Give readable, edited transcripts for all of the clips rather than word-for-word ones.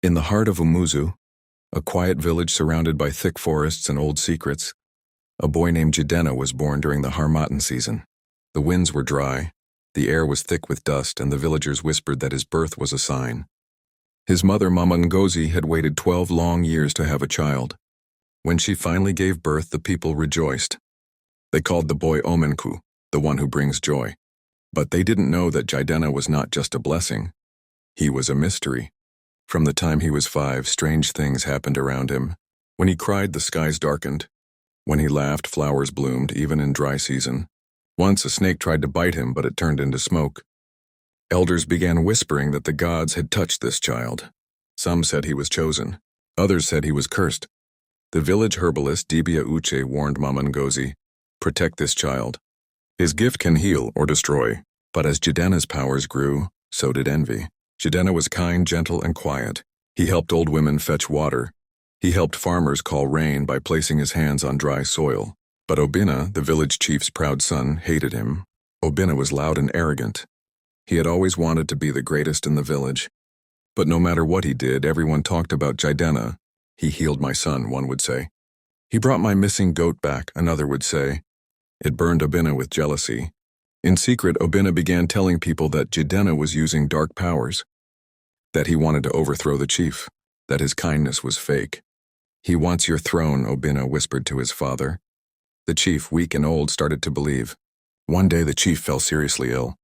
In the heart of Umuzu, a quiet village surrounded by thick forests and old secrets, a boy named Jidenna was born during the Harmattan season. The winds were dry, the air was thick with dust, and the villagers whispered that his birth was a sign. His mother, Mama Ngozi, had waited 12 long years to have a child. When she finally gave birth, the people rejoiced. They called the boy Omenku, the one who brings joy. But they didn't know that Jidenna was not just a blessing. He was a mystery. From the time he was 5, strange things happened around him. When he cried, the skies darkened. When he laughed, flowers bloomed, even in dry season. Once a snake tried to bite him, but it turned into smoke. Elders began whispering that the gods had touched this child. Some said he was chosen. Others said he was cursed. The village herbalist Dibia Uche warned Mama Ngozi, "Protect this child. His gift can heal or destroy." But as Jidenna's powers grew, so did envy. Jidenna was kind, gentle, and quiet. He helped old women fetch water. He helped farmers call rain by placing his hands on dry soil. But Obinna, the village chief's proud son, hated him. Obinna was loud and arrogant. He had always wanted to be the greatest in the village. But no matter what he did, everyone talked about Jidenna. "He healed my son," one would say. "He brought my missing goat back," another would say. It burned Obinna with jealousy. In secret, Obinna began telling people that Jidenna was using dark powers, that he wanted to overthrow the chief, that his kindness was fake. "He wants your throne," Obinna whispered to his father. The chief, weak and old, started to believe. One day the chief fell seriously ill.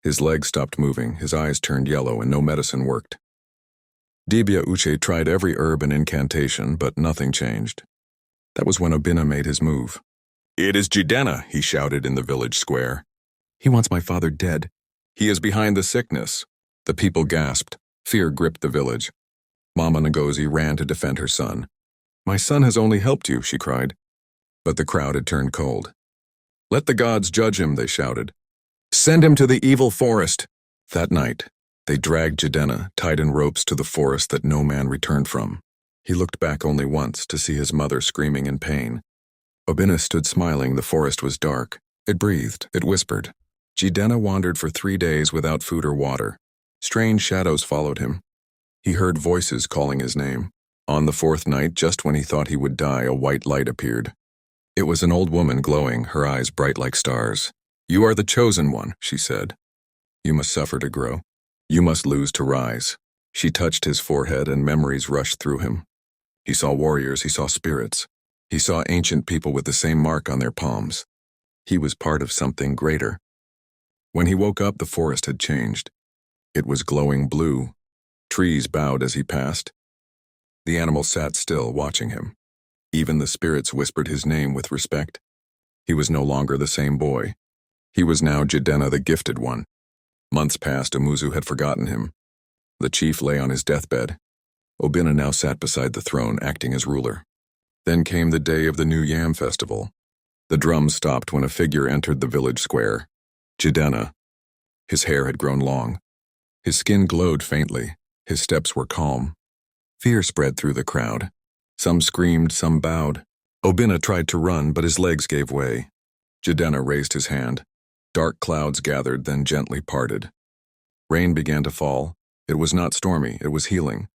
His legs stopped moving, his eyes turned yellow, and no medicine worked. Dibia Uche tried every herb and incantation, but nothing changed. That was when Obinna made his move. "It is Jidenna," he shouted in the village square. "He wants my father dead. He is behind the sickness." The people gasped. Fear gripped the village. Mama Ngozi ran to defend her son. "My son has only helped you," she cried. But the crowd had turned cold. "Let the gods judge him," they shouted. "Send him to the evil forest." That night, they dragged Jidenna, tied in ropes, to the forest that no man returned from. He looked back only once, to see his mother screaming in pain. Obinna stood smiling. The forest was dark. It breathed. It whispered. Jidenna wandered for 3 days without food or water. Strange shadows followed him. He heard voices calling his name. On the 4th night, just when he thought he would die, a white light appeared. It was an old woman glowing, her eyes bright like stars. "You are the chosen one," she said. "You must suffer to grow. You must lose to rise." She touched his forehead, and memories rushed through him. He saw warriors, he saw spirits. He saw ancient people with the same mark on their palms. He was part of something greater. When he woke up, the forest had changed. It was glowing blue. Trees bowed as he passed. The animals sat still, watching him. Even the spirits whispered his name with respect. He was no longer the same boy. He was now Jidenna, the gifted one. Months passed. Umuzu had forgotten him. The chief lay on his deathbed. Obinna now sat beside the throne, acting as ruler. Then came the day of the new yam festival. The drums stopped when a figure entered the village square. Jidenna. His hair had grown long. His skin glowed faintly. His steps were calm. Fear spread through the crowd. Some screamed, some bowed. Obinna tried to run, but his legs gave way. Jidenna raised his hand. Dark clouds gathered, then gently parted. Rain began to fall. It was not stormy, it was healing.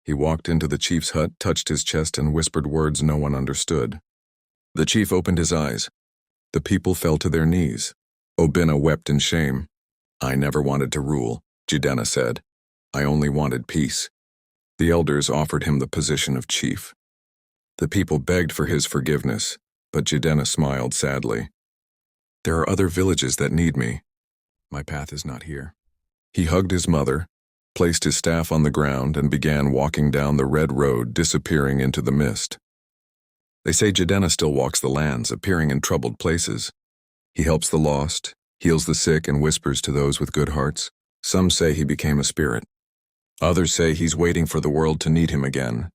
He walked into the chief's hut, touched his chest, and whispered words no one understood. The chief opened his eyes. The people fell to their knees. Obinna wept in shame. "I never wanted to rule," Jidenna said. "I only wanted peace." The elders offered him the position of chief. The people begged for his forgiveness, but Jidenna smiled sadly. "There are other villages that need me. My path is not here." He hugged his mother, placed his staff on the ground, and began walking down the red road, disappearing into the mist. They say Jidenna still walks the lands, appearing in troubled places. He helps the lost, heals the sick, and whispers to those with good hearts. Some say he became a spirit. Others say he's waiting for the world to need him again.